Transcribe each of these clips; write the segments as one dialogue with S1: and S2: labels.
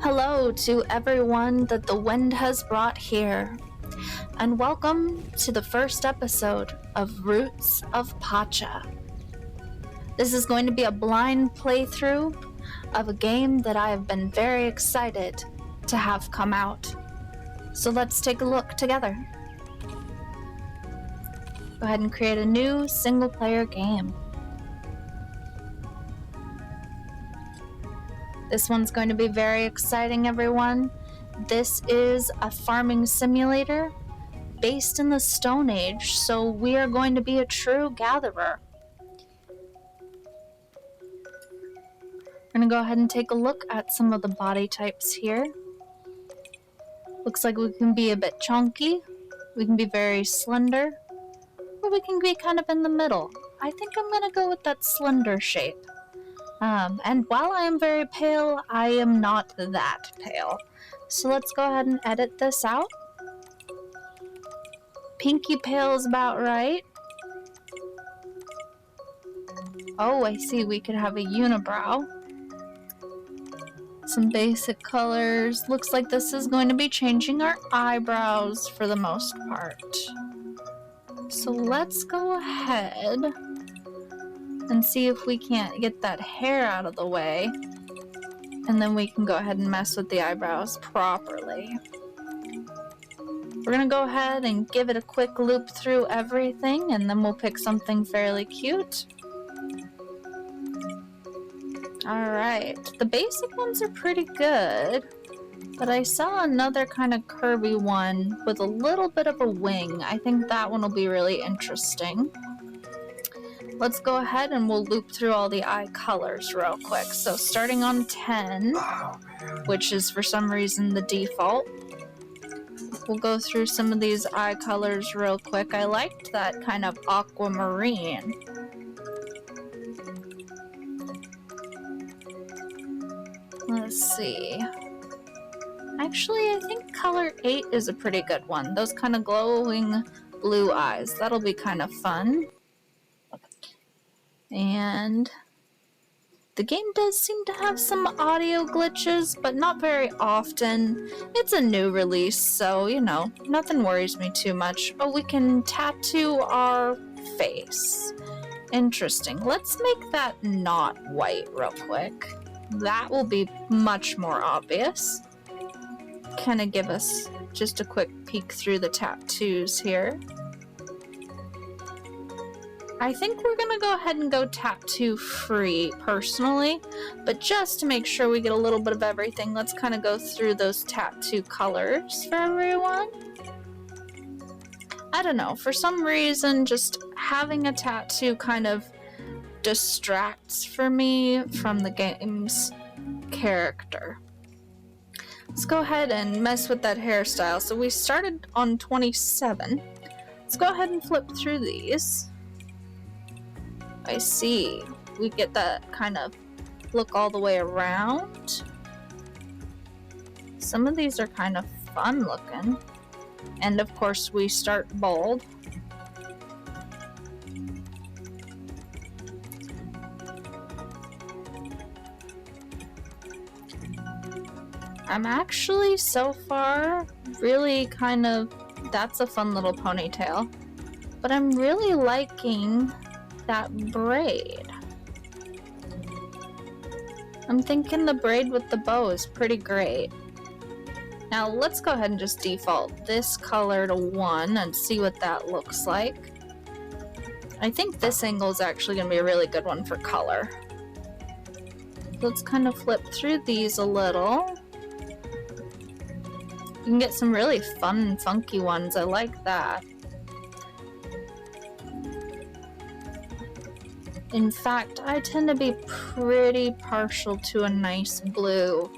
S1: Hello to everyone that the wind has brought here, and welcome to the first episode of Roots of Pacha. This is going to be a blind playthrough of a game that I have been very excited to have come out. So let's take a look together. Go ahead and create a new single-player game. This one's going to be very exciting, everyone. This is a farming simulator based in the Stone Age, so we are going to be a true gatherer. We're going to go ahead and take a look at some of the body types here. Looks like we can be a bit chunky, we can be very slender, or we can be kind of in the middle. I think I'm going to go with that slender shape. And while I am very pale, I am not that pale. So let's go ahead and edit this out. Pinky pale is about right. Oh, I see, we could have a unibrow. Some basic colors. Looks like this is going to be changing our eyebrows for the most part. So let's go ahead and see if we can't get that hair out of the way, and then we can go ahead and mess with the eyebrows properly. We're gonna go ahead and give it a quick loop through everything, and then we'll pick something fairly cute. Alright, the basic ones are pretty good, but I saw another kind of curvy one with a little bit of a wing. I think that one will be really interesting. Let's go ahead and we'll loop through all the eye colors real quick. So starting on 10, which is for some reason the default, we'll go through some of these eye colors real quick. I liked that kind of aquamarine. Let's see. Actually, I think color 8 is a pretty good one. Those kind of glowing blue eyes. That'll be kind of fun. And the game does seem to have some audio glitches, but not very often. It's a new release, so, you know, nothing worries me too much. Oh, we can tattoo our face. Interesting. Let's make that not white real quick. That will be much more obvious. Kind of give us just a quick peek through the tattoos here. I think we're gonna go ahead and go tattoo free personally, but just to make sure we get a little bit of everything, let's kind of go through those tattoo colors for everyone. I don't know, for some reason just having a tattoo kind of distracts for me from the game's character. Let's go ahead and mess with that hairstyle. So we started on 27. Let's go ahead and flip through these. I see. We get that kind of look all the way around. Some of these are kind of fun looking. And of course we start bold. I'm actually so far really kind of, that's a fun little ponytail. But I'm really liking that braid. I'm thinking the braid with the bow is pretty great. Now let's go ahead and just default this color to 1 and see what that looks like. I think this angle is actually going to be a really good one for color. Let's kind of flip through these a little. You can get some really fun and funky ones. I like that. In fact, I tend to be pretty partial to a nice blue.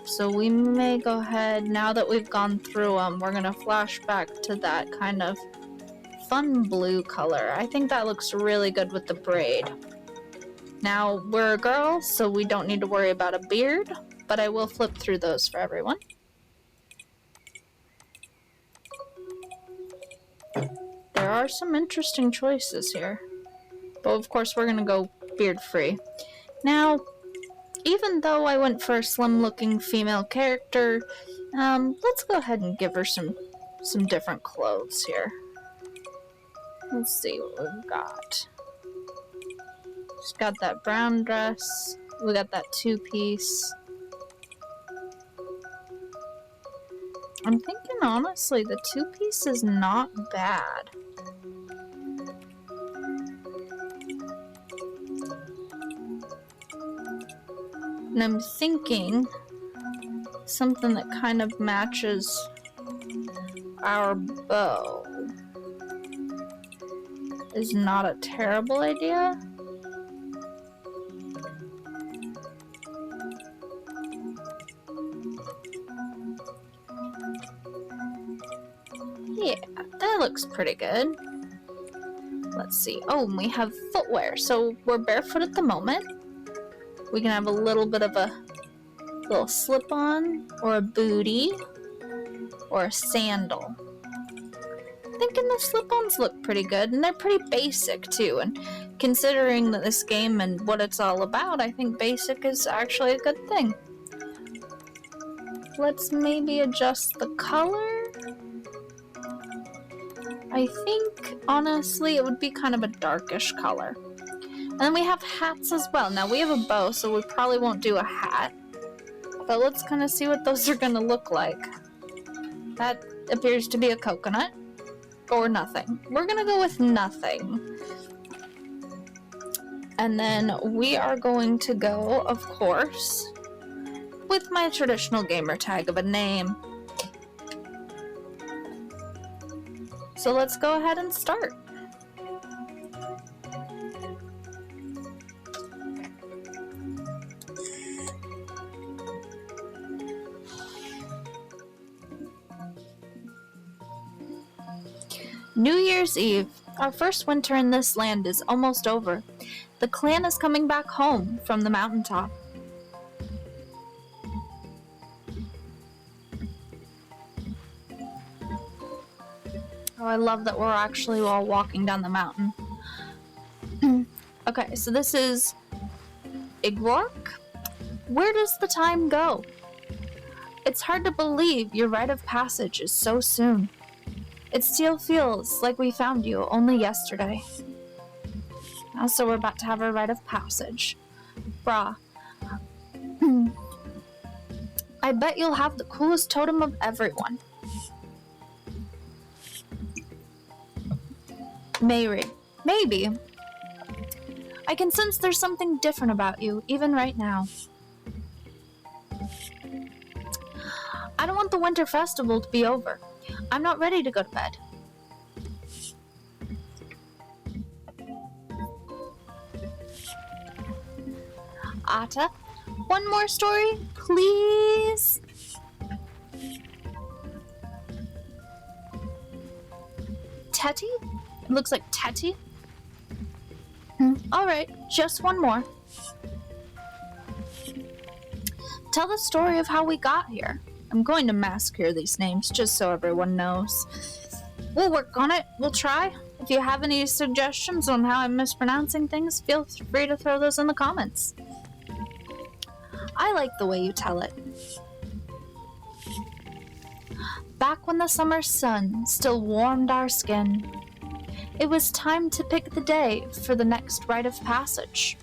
S1: So we may go ahead, now that we've gone through them, we're going to flash back to that kind of fun blue color. I think that looks really good with the braid. Now, we're a girl, so we don't need to worry about a beard, but I will flip through those for everyone. There are some interesting choices here. But of course we're gonna go beard free. Now, even though I went for a slim-looking female character, let's go ahead and give her some different clothes here. Let's see what we've got. She's got that brown dress. We got that two-piece. I'm thinking, honestly, the two-piece is not bad. And I'm thinking something that kind of matches our bow is not a terrible idea. Yeah, that looks pretty good. Let's see. Oh, and we have footwear. So we're barefoot at the moment. We can have a little bit of a little slip-on, or a booty, or a sandal. Thinking the slip-ons look pretty good, and they're pretty basic too. And considering that this game and what it's all about, I think basic is actually a good thing. Let's maybe adjust the color. I think, honestly, it would be kind of a darkish color. And then we have hats as well. Now, we have a bow, so we probably won't do a hat. But let's kind of see what those are going to look like. That appears to be a coconut. Or nothing. We're going to go with nothing. And then we are going to go, of course, with my traditional gamer tag of a name. So let's go ahead and start. New Year's Eve. Our first winter in this land is almost over. The clan is coming back home from the mountaintop. Oh, I love that we're actually all walking down the mountain. Okay, so this is Igrork. Where does the time go? It's hard to believe your rite of passage is so soon. It still feels like we found you only yesterday. Also, we're about to have a rite of passage. Brah. I bet you'll have the coolest totem of everyone. Mary. Maybe. I can sense there's something different about you, even right now. I don't want the winter festival to be over. I'm not ready to go to bed. Ata, one more story, please? Teti? It looks like Teti. Alright, just one more. Tell the story of how we got here. I'm going to massacre these names just so everyone knows. We'll work on it. We'll try. If you have any suggestions on how I'm mispronouncing things, feel free to throw those in the comments. I like the way you tell it. Back when the summer sun still warmed our skin, it was time to pick the day for the next rite of passage.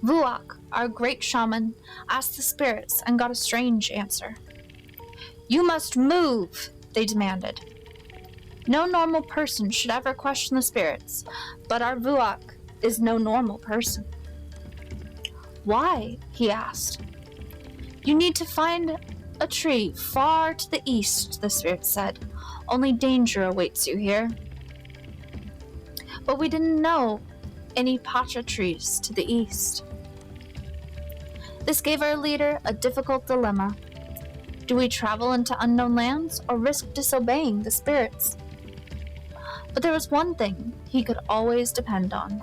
S1: Vuak, our great shaman, asked the spirits and got a strange answer. You must move, they demanded. No normal person should ever question the spirits, but our Vuak is no normal person. Why? He asked. You need to find a tree far to the east, the spirit said. Only danger awaits you here. But we didn't know any Pacha trees to the east. This gave our leader a difficult dilemma. Do we travel into unknown lands or risk disobeying the spirits? But there was one thing he could always depend on.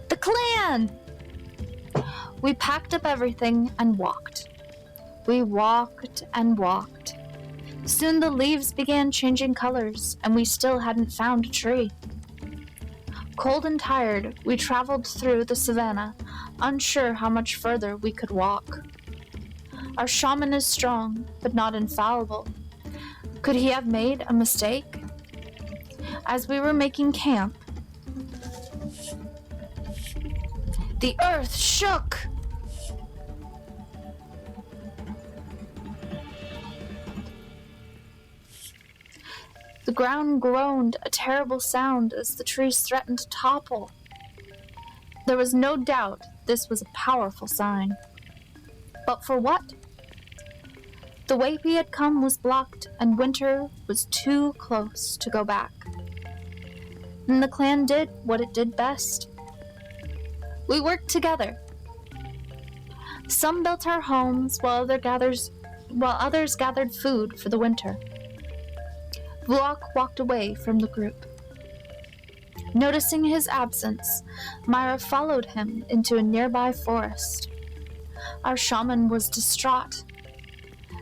S1: The clan! We packed up everything and walked. We walked and walked. Soon the leaves began changing colors, and we still hadn't found a tree. Cold and tired, we traveled through the savannah, unsure how much further we could walk. Our shaman is strong, but not infallible. Could he have made a mistake? As we were making camp, the earth shook. The ground groaned a terrible sound as the trees threatened to topple. There was no doubt this was a powerful sign. But for what? The way we had come was blocked, and winter was too close to go back. And the clan did what it did best. We worked together. Some built our homes while others gathered food for the winter. Vuok walked away from the group. Noticing his absence, Myra followed him into a nearby forest. Our shaman was distraught.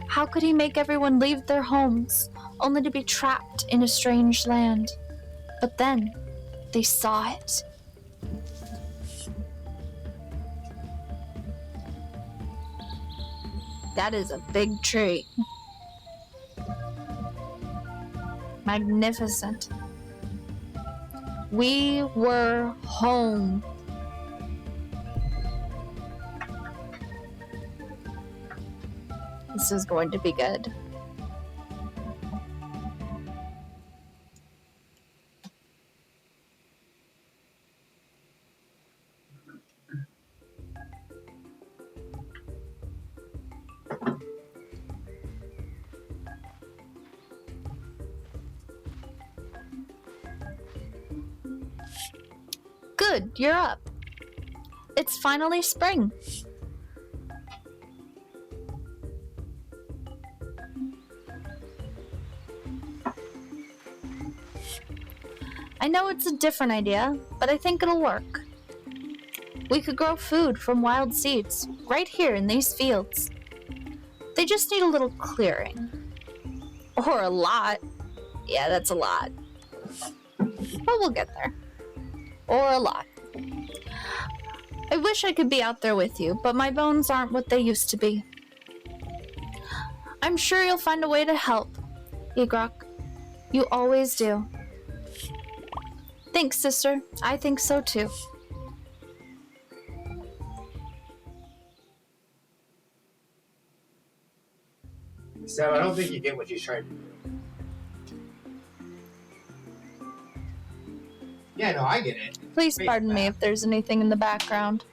S1: How could he make everyone leave their homes, only to be trapped in a strange land? But then, they saw it. That is a big tree. Magnificent. We were home. This is going to be good. Good, you're up. It's finally spring. I know it's a different idea, but I think it'll work. We could grow food from wild seeds right here in these fields. They just need a little clearing. Or a lot. Yeah, that's a lot. But we'll get there. Or a lot. I wish I could be out there with you, but my bones aren't what they used to be. I'm sure you'll find a way to help, Igrok. You always do. Thanks, sister. I think so too.
S2: So I don't think you get what she's trying to do. Yeah, no, I get it.
S1: Please pardon me if there's anything in the background.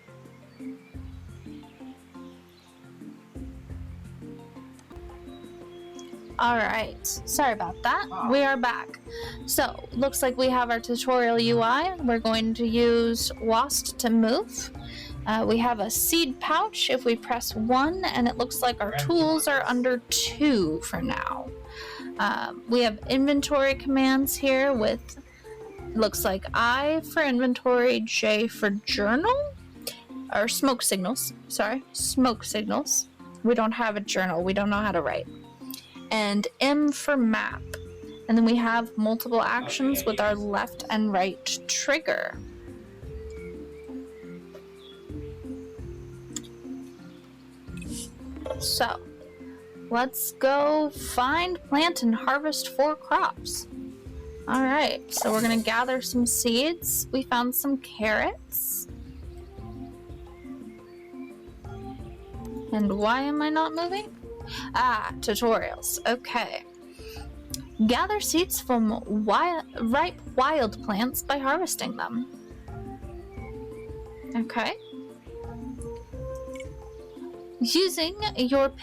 S1: Alright, sorry about that. We are back. So, looks like we have our tutorial UI. We're going to use WASD to move. We have a seed pouch if we press 1, and it looks like our tools are under 2 for now. We have inventory commands here with, looks like I for inventory, J for journal, or smoke signals, sorry, smoke signals. We don't have a journal, we don't know how to write. And M for map. And then we have multiple actions with our left and right trigger. So, let's go find, plant, and harvest 4 crops. Alright, so we're gonna gather some seeds. We found some carrots. And why am I not moving? Ah, tutorials. Okay. Gather seeds from ripe wild plants by harvesting them. Okay. Using your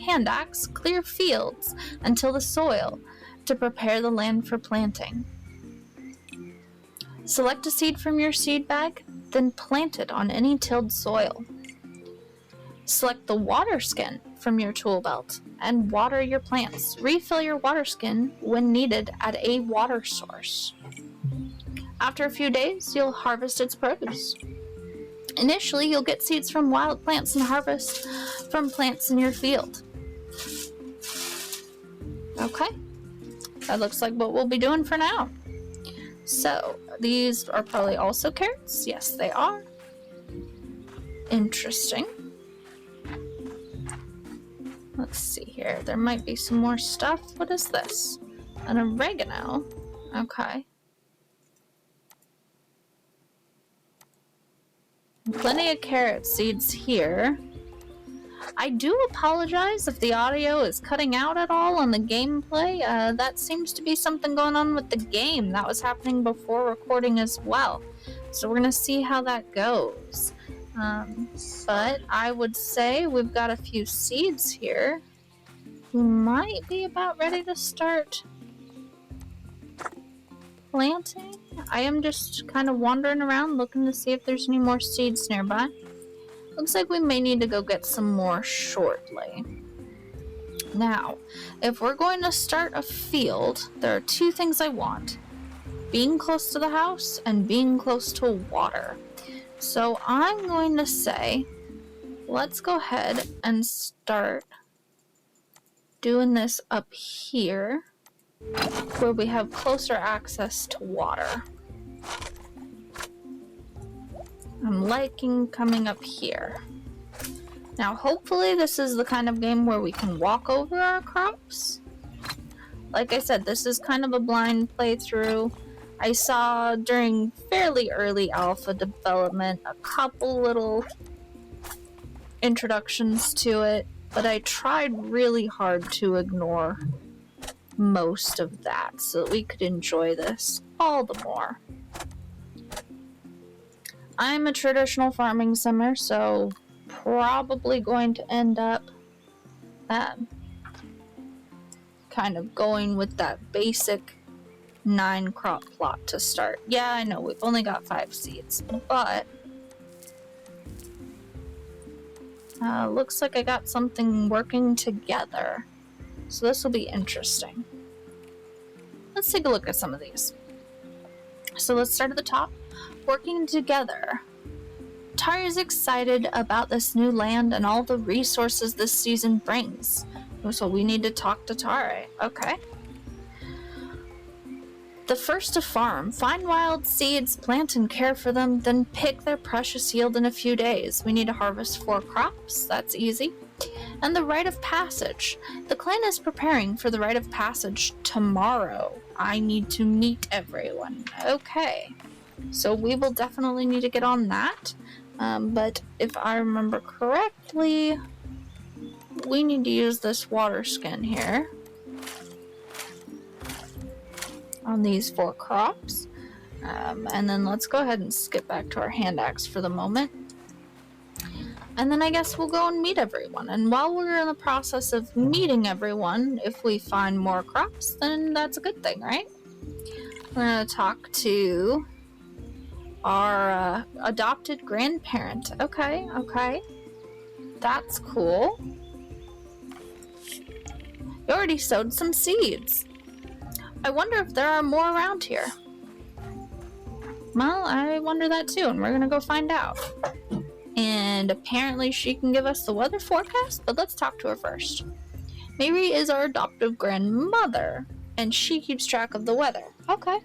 S1: hand axe, clear fields until the soil to prepare the land for planting. Select a seed from your seed bag, then plant it on any tilled soil. Select the water skin from your tool belt and water your plants. Refill your water skin when needed at a water source. After a few days, you'll harvest its produce. Initially, you'll get seeds from wild plants and harvest from plants in your field. Okay, that looks like what we'll be doing for now. So, these are probably also carrots. Yes, they are. interesting. Let's see here. There might be some more stuff. What is this? An oregano. Okay. Plenty of carrot seeds here. I do apologize if the audio is cutting out at all on the gameplay. That seems to be something going on with the game. That was happening before recording as well. So we're going to see how that goes. But I would say we've got a few seeds here. We might be about ready to start planting. I am just kind of wandering around looking to see if there's any more seeds nearby. Looks like we may need to go get some more shortly. Now, if we're going to start a field, there are two things I want. Being close to the house and being close to water. So I'm going to say, let's go ahead and start doing this up here, where we have closer access to water. I'm liking coming up here. Now, hopefully this is the kind of game where we can walk over our crops. Like I said, this is kind of a blind playthrough. I saw during fairly early alpha development a couple little introductions to it, but I tried really hard to ignore most of that so that we could enjoy this all the more. I'm a traditional farming simmer, so probably going to end up kind of going with that basic 9 crop plot to start. Yeah, I know we've only got 5 seeds, but looks like I got something working together. So this will be interesting. Let's take a look at some of these. So let's start at the top. Working together. Tara's excited about this new land and all the resources this season brings. So we need to talk to Tara. Okay. The first to farm. Find wild seeds, plant and care for them, then pick their precious yield in a few days. We need to harvest 4 crops. That's easy. And the rite of passage. The clan is preparing for the rite of passage tomorrow. I need to meet everyone. Okay. So we will definitely need to get on that. But if I remember correctly, we need to use this water skin here on these 4 crops. And then let's go ahead and skip back to our hand axe for the moment. And then I guess we'll go and meet everyone. And while we're in the process of meeting everyone, if we find more crops, then that's a good thing, right? We're going to talk to our adopted grandparent. Okay. That's cool. You already sowed some seeds. I wonder if there are more around here. Well, I wonder that too, and we're going to go find out. And apparently she can give us the weather forecast, but let's talk to her first. Mary is our adoptive grandmother, and she keeps track of the weather. Okay.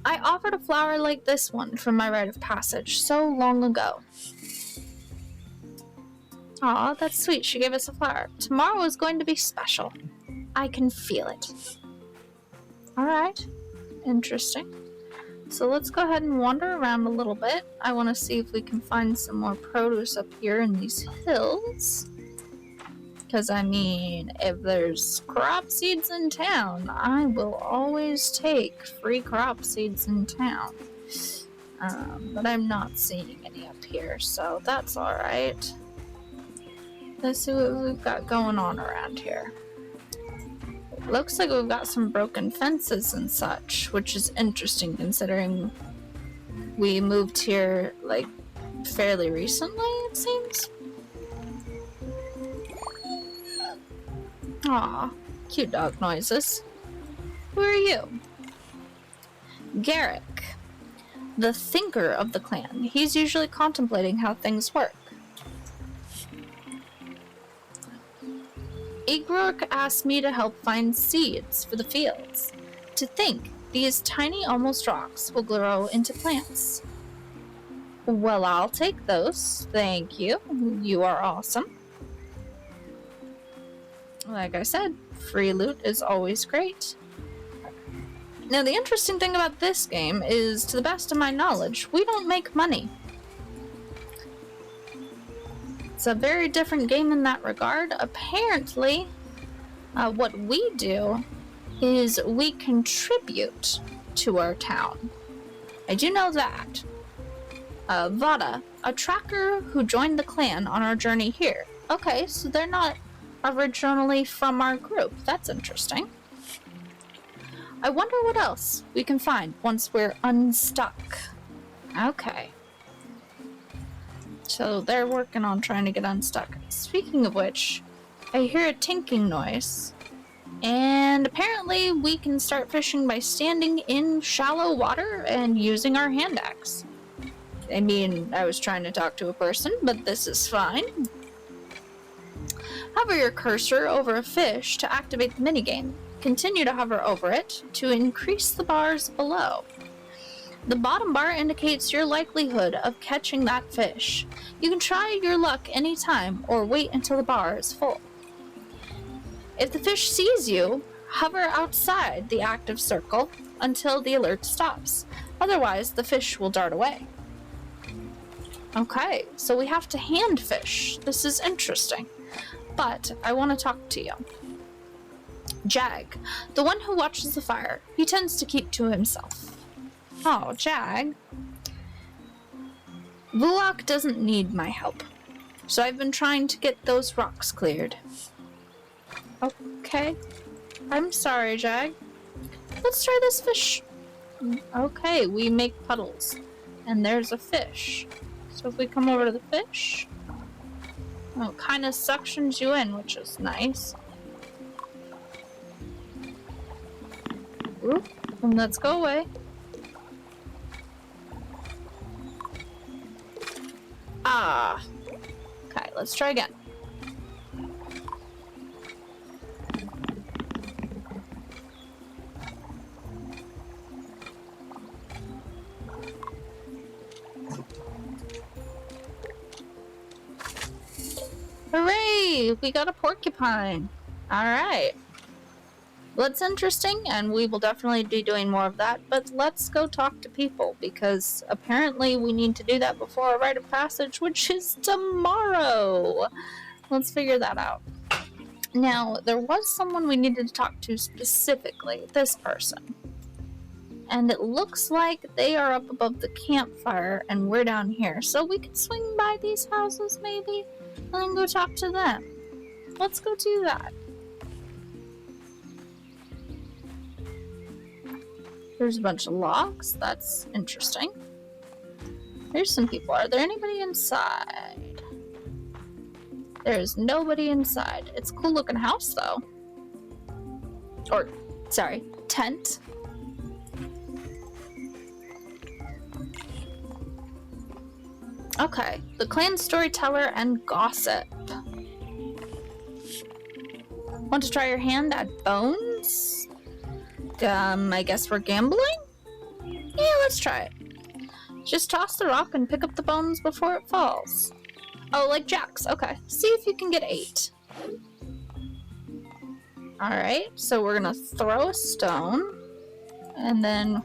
S1: I offered a flower like this one for my rite of passage so long ago. Aw, that's sweet. She gave us a flower. Tomorrow is going to be special. I can feel it. Alright. Interesting. So let's go ahead and wander around a little bit. I want to see if we can find some more produce up here in these hills. Because, I mean, if there's crop seeds in town, I will always take free crop seeds in town. But I'm not seeing any up here, so that's alright. Let's see what we've got going on around here. Looks like we've got some broken fences and such, which is interesting considering we moved here, like, fairly recently, it seems. Aw, cute dog noises. Who are you? Garrick, the thinker of the clan. He's usually contemplating how things work. Igrok asked me to help find seeds for the fields. To think, these tiny almost rocks will grow into plants. Well, I'll take those. Thank you. You are awesome. Like I said, free loot is always great. Now, the interesting thing about this game is, to the best of my knowledge, we don't make money. It's a very different game in that regard. Apparently, what we do is we contribute to our town. I do know that. Vada, a tracker who joined the clan on our journey here. Okay, so they're not originally from our group. That's interesting. I wonder what else we can find once we're unstuck. Okay. So they're working on trying to get unstuck. Speaking of which, I hear a tinking noise. And apparently we can start fishing by standing in shallow water and using our hand axe. I mean, I was trying to talk to a person, but this is fine. Hover your cursor over a fish to activate the minigame. Continue to hover over it to increase the bars below. The bottom bar indicates your likelihood of catching that fish. You can try your luck anytime or wait until the bar is full. If the fish sees you, hover outside the active circle until the alert stops. Otherwise, the fish will dart away. Okay, so we have to hand fish. This is interesting. But I want to talk to you. Jag, the one who watches the fire. He tends to keep to himself. Oh, Jag. Vuok doesn't need my help. So I've been trying to get those rocks cleared. Okay. I'm sorry, Jag. Let's try this fish. Okay, we make puddles. And there's a fish. So if we come over to the fish... Oh, it kind of suctions you in, which is nice. Oop, and let's go away. Ah. Okay, let's try again. Hooray! We got a porcupine. Alright. Well, that's interesting, and we will definitely be doing more of that, but let's go talk to people, because apparently we need to do that before our rite of passage, which is tomorrow! Let's figure that out. Now, there was someone we needed to talk to specifically, this person. And it looks like they are up above the campfire, and we're down here, so we could swing by these houses, maybe? And then go talk to them. Let's go do that. There's a bunch of logs. That's interesting. There's some people. Are there anybody inside? There's nobody inside. It's a cool looking house though. Or, sorry, tent. Okay, the clan storyteller and gossip. Want to try your hand at bones? I guess we're gambling? Yeah, let's try it. Just toss the rock and pick up the bones before it falls. Oh, like jacks. Okay, see if you can get 8. Alright, so we're gonna throw a stone. And then...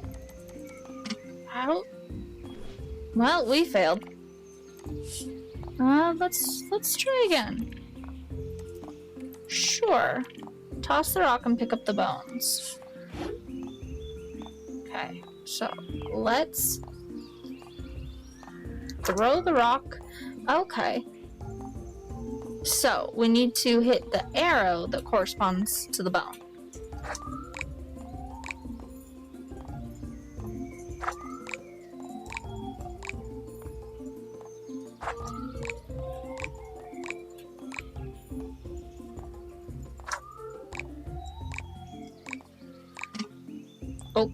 S1: How? Well, we failed. Let's try again. Sure. Toss the rock and pick up the bones. Okay, so let's throw the rock. Okay. So we need to hit the arrow that corresponds to the bone. Oh,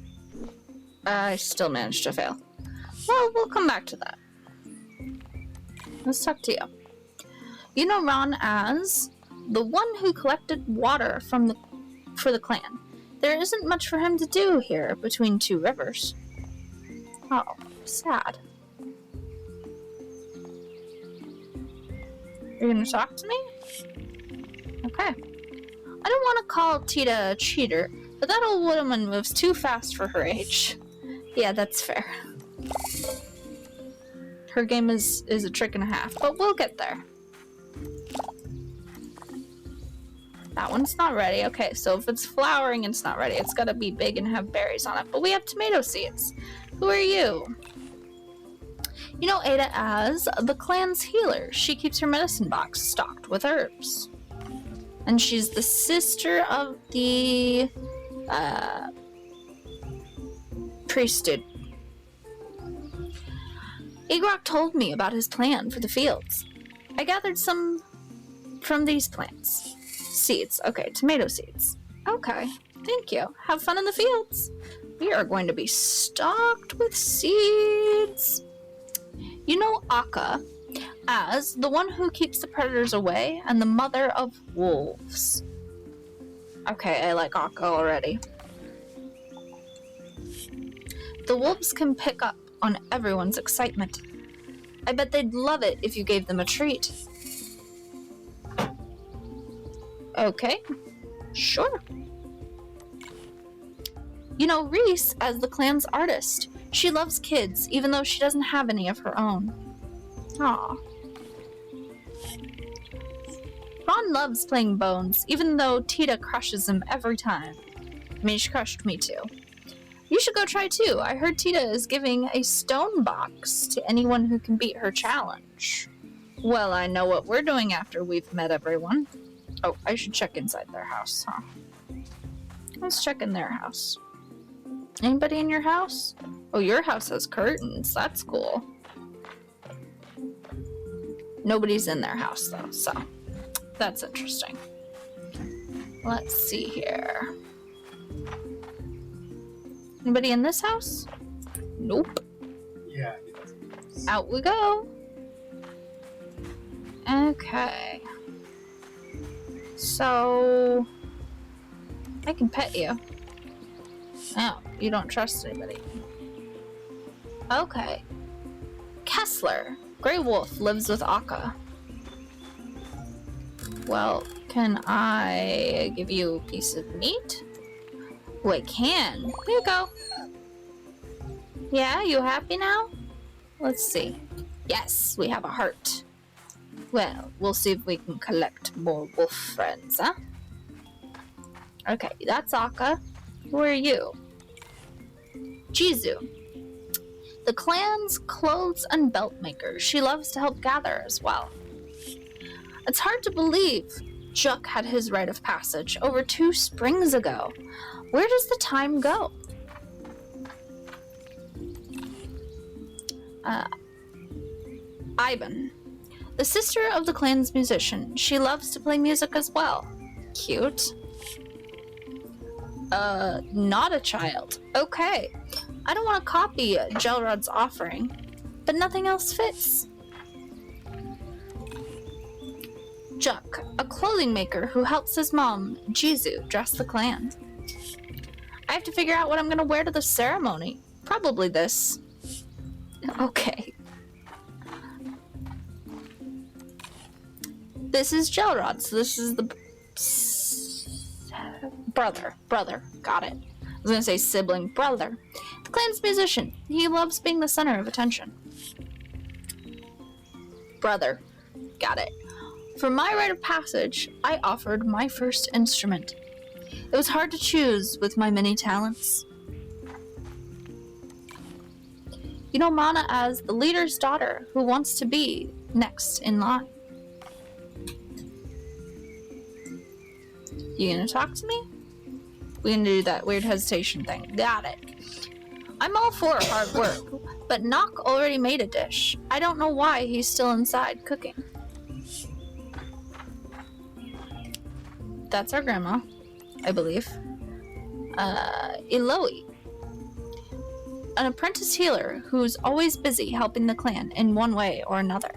S1: I still managed to fail. Well, we'll come back to that. Let's talk to you. You know Ron as the one who collected water for the clan. There isn't much for him to do here between 2 rivers. Oh, sad. You're gonna talk to me? Okay. I don't want to call Tita a cheater, but that old woman moves too fast for her age. Yeah, that's fair. Her game is a trick and a half, but we'll get there. That one's not ready. Okay, so if it's flowering and it's not ready, it's gotta be big and have berries on it. But we have tomato seeds. Who are you? You know Ada as the clan's healer. She keeps her medicine box stocked with herbs. And she's the sister of the priesthood. Agrok told me about his plan for the fields. I gathered some from these plants. Seeds. Okay, tomato seeds. Okay, thank you. Have fun in the fields. We are going to be stocked with seeds. You know Akka as the one who keeps the predators away and the mother of wolves. Okay, I like Akka already. The wolves can pick up on everyone's excitement. I bet they'd love it if you gave them a treat. Okay, sure. You know Reese as the clan's artist. She loves kids, even though she doesn't have any of her own. Aww. Ron loves playing Bones, even though Tita crushes him every time. I mean, she crushed me too. You should go try too. I heard Tita is giving a stone box to anyone who can beat her challenge. Well, I know what we're doing after we've met everyone. Oh, I should check inside their house, huh? Let's check in their house. Anybody in your house? Oh, your house has curtains. That's cool. Nobody's in their house, though, so that's interesting. Let's see here. Anybody in this house? Nope.
S2: Yeah.
S1: Out we go. Okay. So, I can pet you. Oh, you don't trust anybody. Okay. Kessler, Grey Wolf, lives with Akka. Well, can I give you a piece of meat? Oh, I can. Here you go. Yeah, you happy now? Let's see. Yes, we have a heart. Well, we'll see if we can collect more wolf friends, huh? Okay, that's Akka. Who are you? Jizu, the clan's clothes and belt maker. She loves to help gather as well. It's hard to believe Juk had his rite of passage over 2 springs ago. Where does the time go? Ivan, the sister of the clan's musician. She loves to play music as well. Cute. Not a child. Okay. I don't want to copy Gelrod's offering, but nothing else fits. Juk, a clothing maker who helps his mom, Jizu, dress the clan. I have to figure out what I'm going to wear to the ceremony. Probably this. Okay. This is Gelrod, so this is the brother. Got it. I was gonna say sibling. Brother. The clan's musician. He loves being the center of attention. Brother. Got it. For my rite of passage, I offered my first instrument. It was hard to choose with my many talents. You know Mana as the leader's daughter who wants to be next in line. You gonna talk to me? We gonna do that weird hesitation thing. Got it. I'm all for hard work, but Nock already made a dish. I don't know why he's still inside cooking. That's our grandma, I believe. Eloi, an apprentice healer who's always busy helping the clan in one way or another.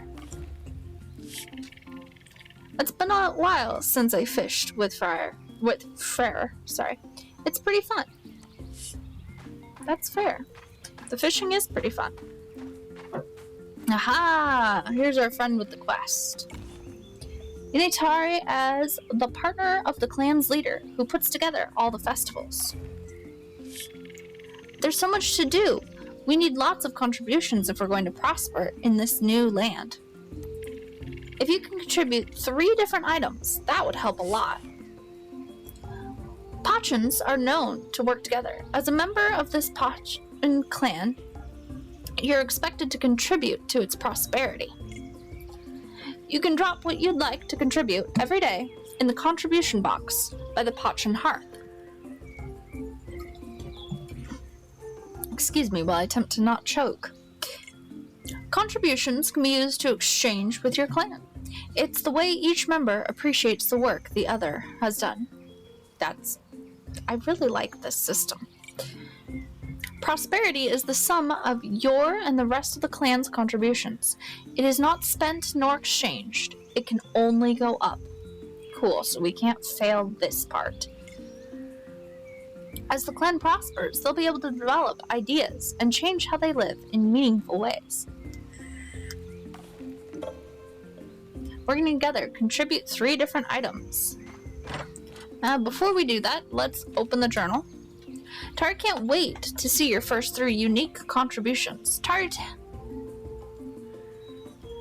S1: It's been a while since I fished with Frere. Sorry. It's pretty fun. That's fair. The fishing is pretty fun. Aha! Here's our friend with the quest. You need Tari as the partner of the clan's leader who puts together all the festivals. There's so much to do. We need lots of contributions if we're going to prosper in this new land. If you can contribute 3 different items, that would help a lot. Pachans are known to work together. As a member of this Pachan clan, you're expected to contribute to its prosperity. You can drop what you'd like to contribute every day in the contribution box by the Pachan hearth. Excuse me while I attempt to not choke. Contributions can be used to exchange with your clan. It's the way each member appreciates the work the other has done. I really like this system. Prosperity is the sum of your and the rest of the clan's contributions. It is not spent nor exchanged. It can only go up. Cool, so we can't fail this part. As the clan prospers, they'll be able to develop ideas and change how they live in meaningful ways. Working together, contribute 3 different items. Before we do that, let's open the journal. Tari can't wait to see your first 3 unique contributions. Tari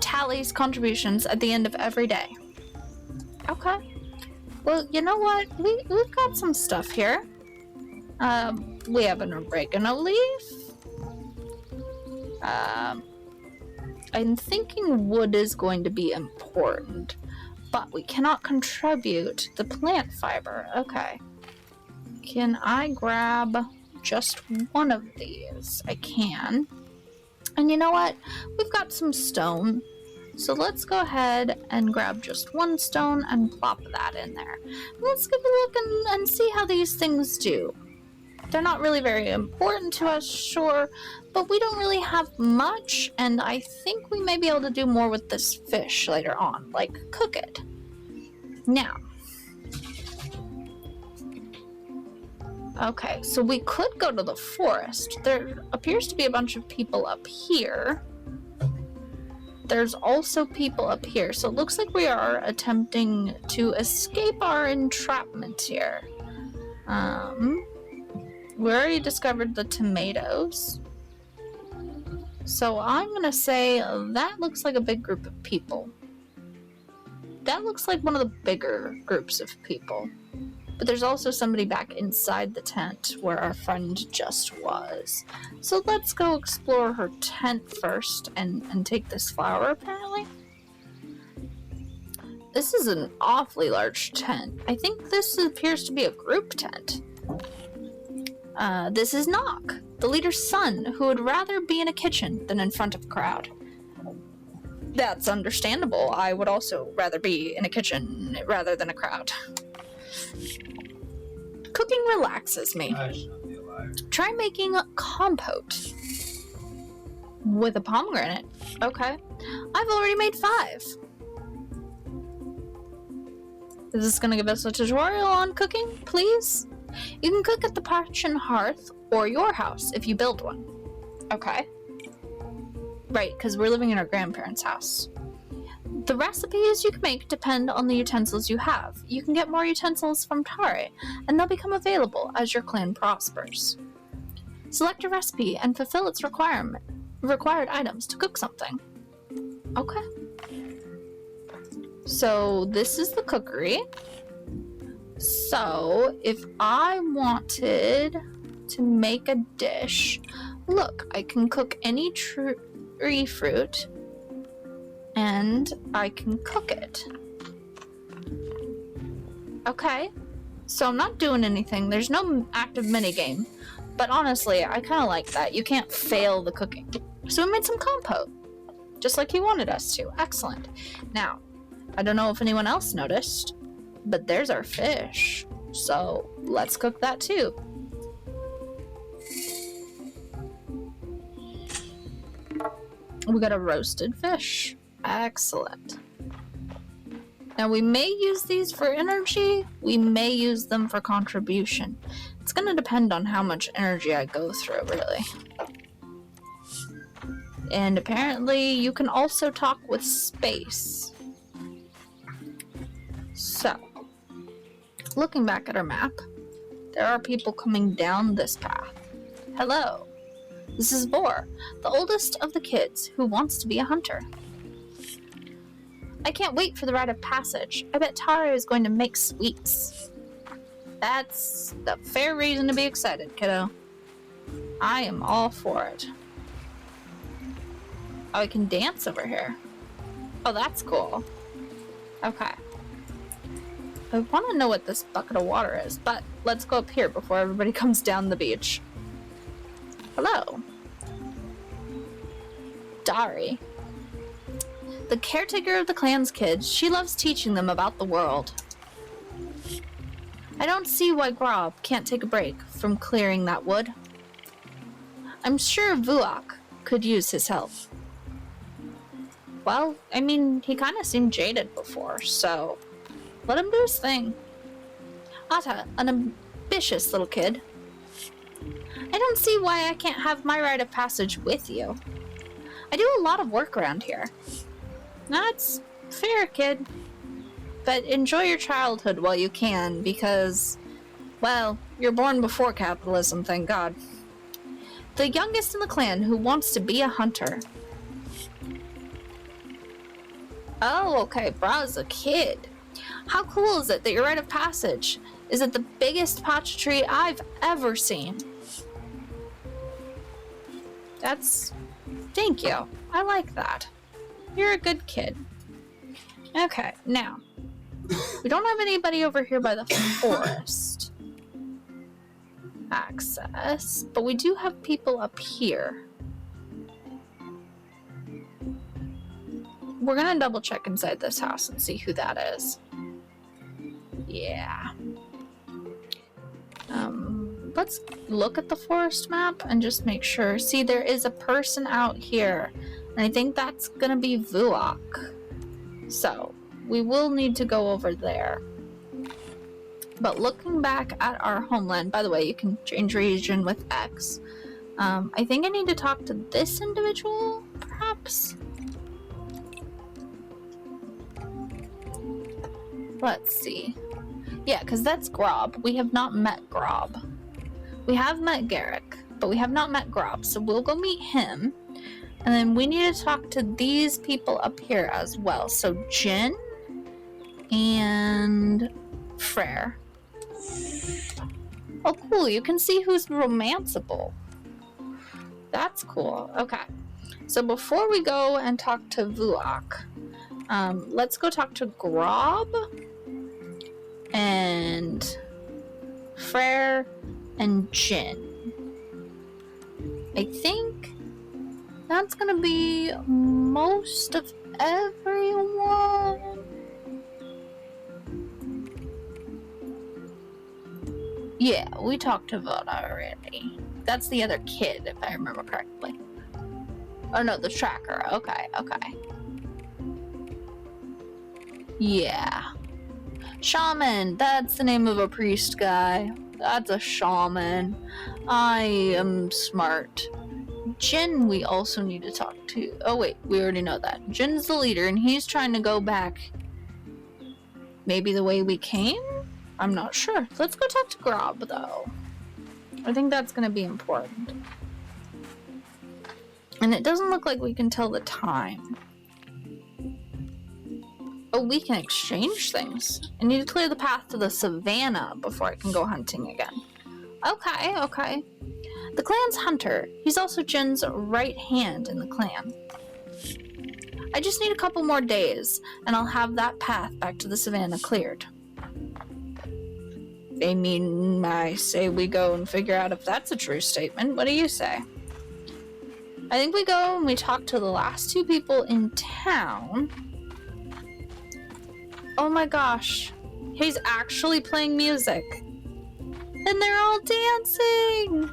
S1: tallies contributions at the end of every day. Okay. Well, you know what? We've got some stuff here. We have an oregano leaf. I'm thinking wood is going to be important, but we cannot contribute the plant fiber. Okay. Can I grab just one of these? I can. And you know what? We've got some stone. So let's go ahead and grab just 1 stone and plop that in there. Let's give a look and see how these things do. They're not really very important to us, sure, but we don't really have much, and I think we may be able to do more with this fish later on, like cook it. Now, okay, so we could go to the forest. There appears to be a bunch of people up here. There's also people up here, so it looks like we are attempting to escape our entrapment here. We already discovered the tomatoes. So I'm gonna say that looks like a big group of people. That looks like one of the bigger groups of people. But there's also somebody back inside the tent where our friend just was. So let's go explore her tent first and take this flower, apparently. This is an awfully large tent. I think this appears to be a group tent. This is Nock, the leader's son, who would rather be in a kitchen than in front of a crowd. That's understandable. I would also rather be in a kitchen rather than a crowd. Cooking relaxes me.
S2: I should not be alive.
S1: Try making compote with a pomegranate. Okay. I've already made 5. Is this gonna give us a tutorial on cooking, please? You can cook at the Pachan hearth or your house if you build one. Okay. Right, because we're living in our grandparents' house. The recipes you can make depend on the utensils you have. You can get more utensils from Tari, and they'll become available as your clan prospers. Select a recipe and fulfill its required items to cook something. Okay. So this is the cookery. So if I wanted to make a dish, look, I can cook any tree fruit and I can cook it. Okay, so I'm not doing anything. There's no active minigame, but honestly, I kind of like that. You can't fail the cooking. So we made some compote, just like he wanted us to. Excellent. Now, I don't know if anyone else noticed, but there's our fish. So let's cook that too. We got a roasted fish. Excellent. Now we may use these for energy, we may use them for contribution. It's going to depend on how much energy I go through, really. And apparently you can also talk with space. So, looking back at our map, there are people coming down this path. Hello. This is Vor, the oldest of the kids who wants to be a hunter. I can't wait for the rite of passage. I bet Tara is going to make sweets. That's a fair reason to be excited, kiddo. I am all for it. Oh, I can dance over here. Oh, that's cool. Okay. I want to know what this bucket of water is, but let's go up here before everybody comes down the beach. Hello. Dari. The caretaker of the clan's kids. She loves teaching them about the world. I don't see why Grob can't take a break from clearing that wood. I'm sure Vuak could use his help. Well, I mean, he kind of seemed jaded before, so let him do his thing. Atta, an ambitious little kid. I don't see why I can't have my rite of passage with you. I do a lot of work around here. That's fair, kid. But enjoy your childhood while you can, because, well, you're born before capitalism, thank God. The youngest in the clan who wants to be a hunter. Oh, okay, Bra's a kid. How cool is it that your rite of passage is at the biggest Pacha tree I've ever seen? Thank you. I like that. You're a good kid. Okay, now, we don't have anybody over here by the forest access, but we do have people up here. We're gonna double check inside this house and see who that is. Yeah. Let's look at the forest map and just make sure. See, there is a person out here, and I think that's gonna be Vuak. So, we will need to go over there. But looking back at our homeland, by the way, you can change region with X. I think I need to talk to this individual, perhaps? Let's see. Yeah, because that's Grob. We have not met Grob. We have met Garrick, but we have not met Grob, so we'll go meet him. And then we need to talk to these people up here as well. So Jin and Frere. Oh, cool. You can see who's romanceable. That's cool. Okay. So before we go and talk to Vuak, let's go talk to Grob and Frere and Jin. I think that's gonna be most of everyone. Yeah, we talked to Voda already. That's the other kid, if I remember correctly. Oh no, the tracker. Okay. Yeah. Shaman, that's the name of a priest guy. That's a shaman. I am smart. Jin, we also need to talk to. Oh wait, we already know that. Jin's the leader, and he's trying to go back maybe the way we came? I'm not sure. Let's go talk to Grob, though. I think that's going to be important. And it doesn't look like we can tell the time. Oh, we can exchange things. I need to clear the path to the savannah before I can go hunting again. Okay. The clan's hunter. He's also Jin's right hand in the clan. I just need a couple more days, and I'll have that path back to the savannah cleared. I mean, I say we go and figure out if that's a true statement. What do you say? I think we go and we talk to the last two people in town. Oh my gosh. He's actually playing music. And they're all dancing!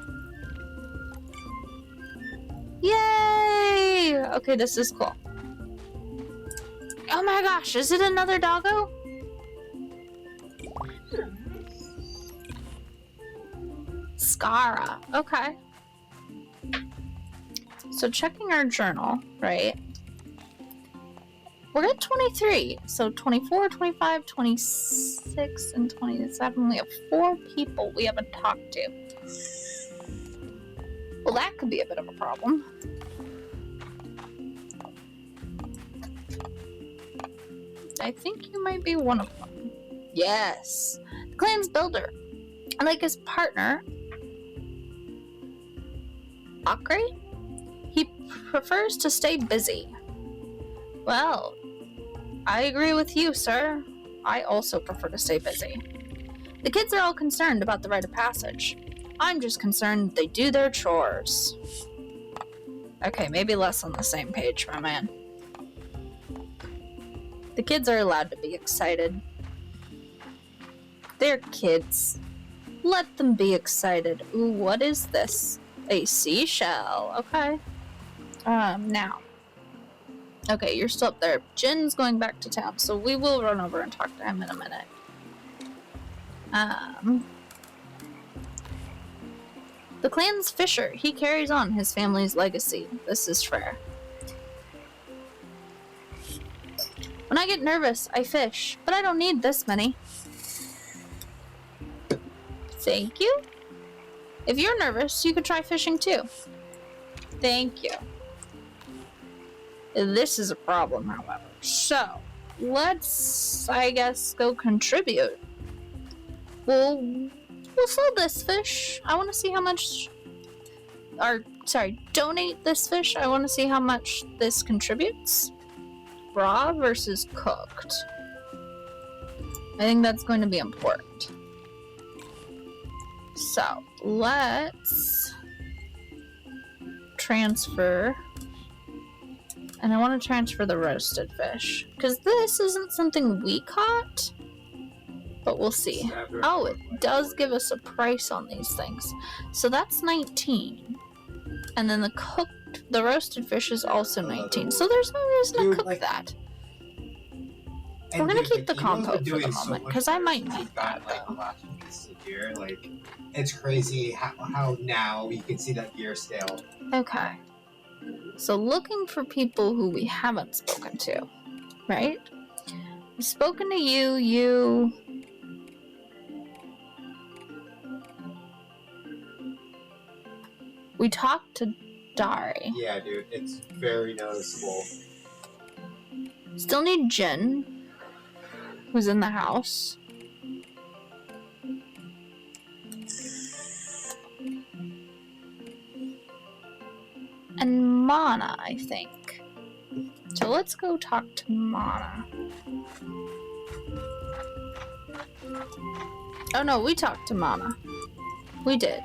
S1: Yay! Okay, this is cool. Oh my gosh, is it another doggo? Skara. Okay. So checking our journal, right? We're at 23. So 24, 25, 26, and 27. We have 4 people we haven't talked to. Well, that could be a bit of a problem. I think you might be one of them. Yes. The clan's builder. Like his partner, Akre, he prefers to stay busy. Well, I agree with you, sir. I also prefer to stay busy. The kids are all concerned about the rite of passage. I'm just concerned they do their chores. Okay, maybe less on the same page, my man. The kids are allowed to be excited. They're kids. Let them be excited. Ooh, what is this? A seashell. Okay. Now. Okay, you're still up there. Jin's going back to town, so we will run over and talk to him in a minute. The clan's fisher. He carries on his family's legacy. This is fair. When I get nervous, I fish, but I don't need this many. Thank you. If you're nervous, you could try fishing too. Thank you. This is a problem, however. So, let's, I guess, go contribute. We'll sell this fish. I want to see how much... donate this fish. I want to see how much this contributes. Raw versus cooked. I think that's going to be important. So, let's transfer. And I want to transfer the roasted fish. Because this isn't something we caught. But we'll see. Oh, it does give us a price on these things. So that's 19. And then the roasted fish is also 19. So there's no reason to cook that. We're going to keep the compo for the moment. Because I might need that, though.
S2: It's crazy how now you can see that gear stale.
S1: Okay. So looking for people who we haven't spoken to, right? We've spoken to you. We talked to Dari.
S2: Yeah, dude, it's very noticeable.
S1: Still need Jin, who's in the house. And Mana, I think. So let's go talk to Mana. Oh no, we talked to Mana. We did.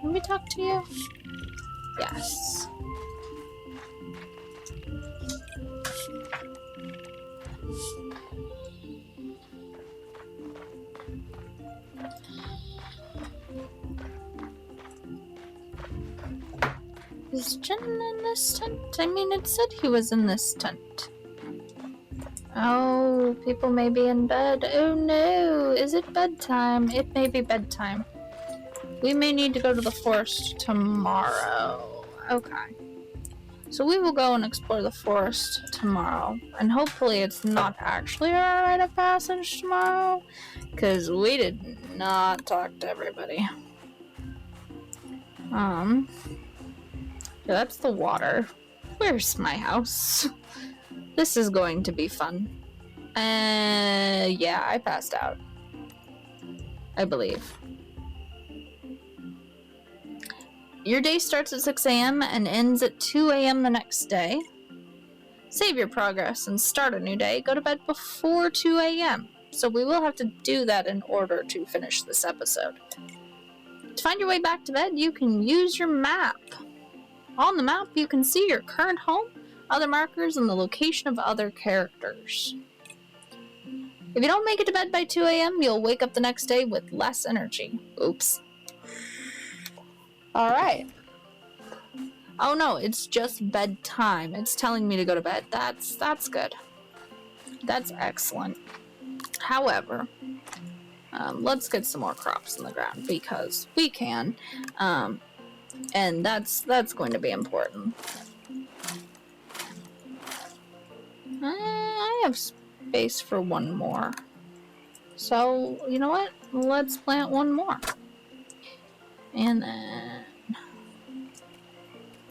S1: Did we talk to you? Yes. Is Jin in this tent? I mean, it said he was in this tent. Oh, people may be in bed. Oh no, is it bedtime? It may be bedtime. We may need to go to the forest tomorrow. Okay. So we will go and explore the forest tomorrow. And hopefully it's not actually our rite of passage tomorrow. Because we did not talk to everybody. That's the water. Where's my house? This is going to be fun. Yeah, I passed out. I believe. Your day starts at 6 a.m. and ends at 2 a.m. the next day. Save your progress and start a new day. Go to bed before 2 a.m. So we will have to do that in order to finish this episode. To find your way back to bed, you can use your map. On the map, you can see your current home, other markers, and the location of other characters. If you don't make it to bed by 2 a.m., you'll wake up the next day with less energy. Oops. Alright. Oh no, it's just bedtime. It's telling me to go to bed. That's good. That's excellent. However, let's get some more crops in the ground because we can. And that's going to be important. have space for one more. So, you know what? Let's plant one more. And then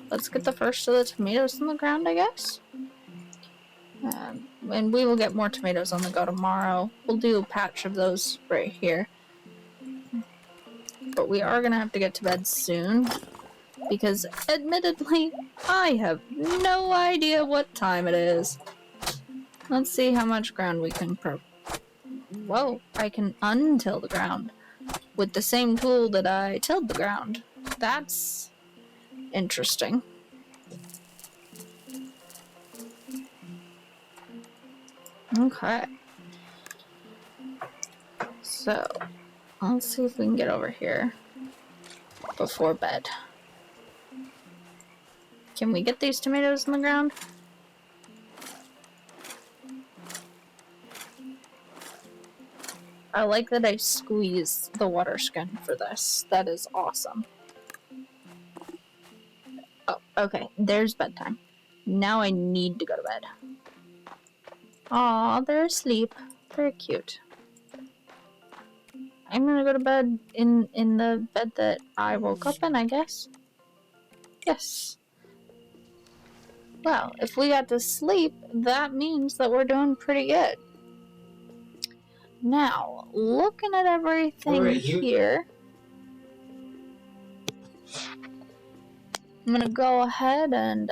S1: let's get the first of the tomatoes in the ground, I guess. And we will get more tomatoes on the go tomorrow. We'll do a patch of those right here. But we are going to have to get to bed soon. Because, admittedly, I have no idea what time it is. Let's see how much ground we can Whoa, I can untill the ground with the same tool that I tilled the ground. That's interesting. Okay. So, let's see if we can get over here before bed. Can we get these tomatoes in the ground? I like that I squeeze the water skin for this. That is awesome. Oh, okay. There's bedtime. Now I need to go to bed. Aw, they're asleep. Very cute. I'm gonna go to bed in the bed that I woke up in, I guess. Yes. Well, if we got to sleep, that means that we're doing pretty good. Now, looking at everything here, I'm gonna go ahead and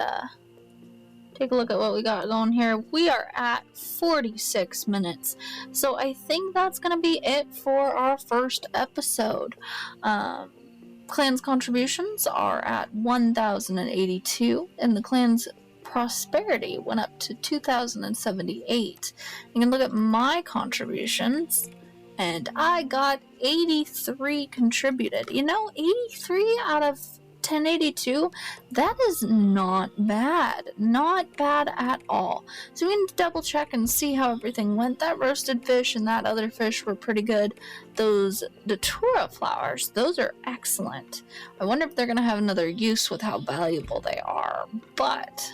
S1: take a look at what we got going here. We are at 46 minutes, so I think that's gonna be it for our first episode. Clan's contributions are at 1,082, and the clan's prosperity went up to 2,078. You can look at my contributions, and I got 83 contributed. You know, 83 out of 1082, that is not bad. Not bad at all. So we need to double check and see how everything went. That roasted fish and that other fish were pretty good. Those datura flowers, those are excellent. I wonder if they're going to have another use with how valuable they are. But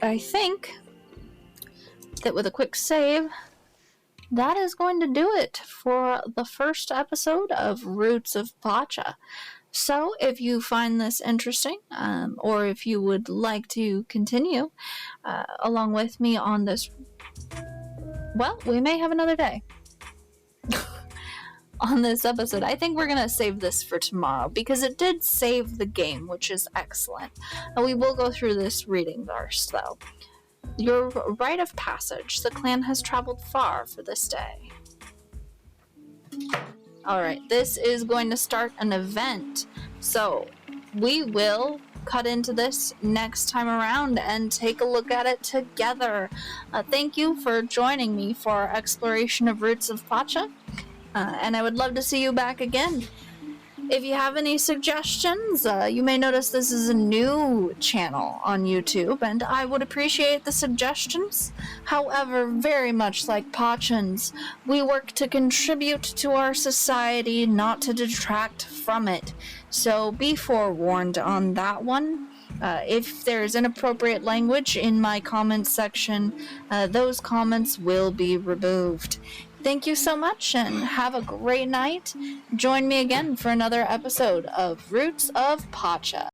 S1: I think that with a quick save, that is going to do it for the first episode of Roots of Pacha. So if you find this interesting, or if you would like to continue along with me on this, well, we may have another day on this episode. I think we're going to save this for tomorrow because it did save the game, which is excellent. And we will go through this reading verse, though. Your rite of passage. The clan has traveled far for this day. Alright, this is going to start an event. So, we will cut into this next time around and take a look at it together. Thank you for joining me for our exploration of Roots of Pacha. And I would love to see you back again. If you have any suggestions, you may notice this is a new channel on YouTube, and I would appreciate the suggestions. However, very much like Pachans, we work to contribute to our society, not to detract from it. So be forewarned on that one. If there's inappropriate language in my comments section, those comments will be removed. Thank you so much and have a great night. Join me again for another episode of Roots of Pacha.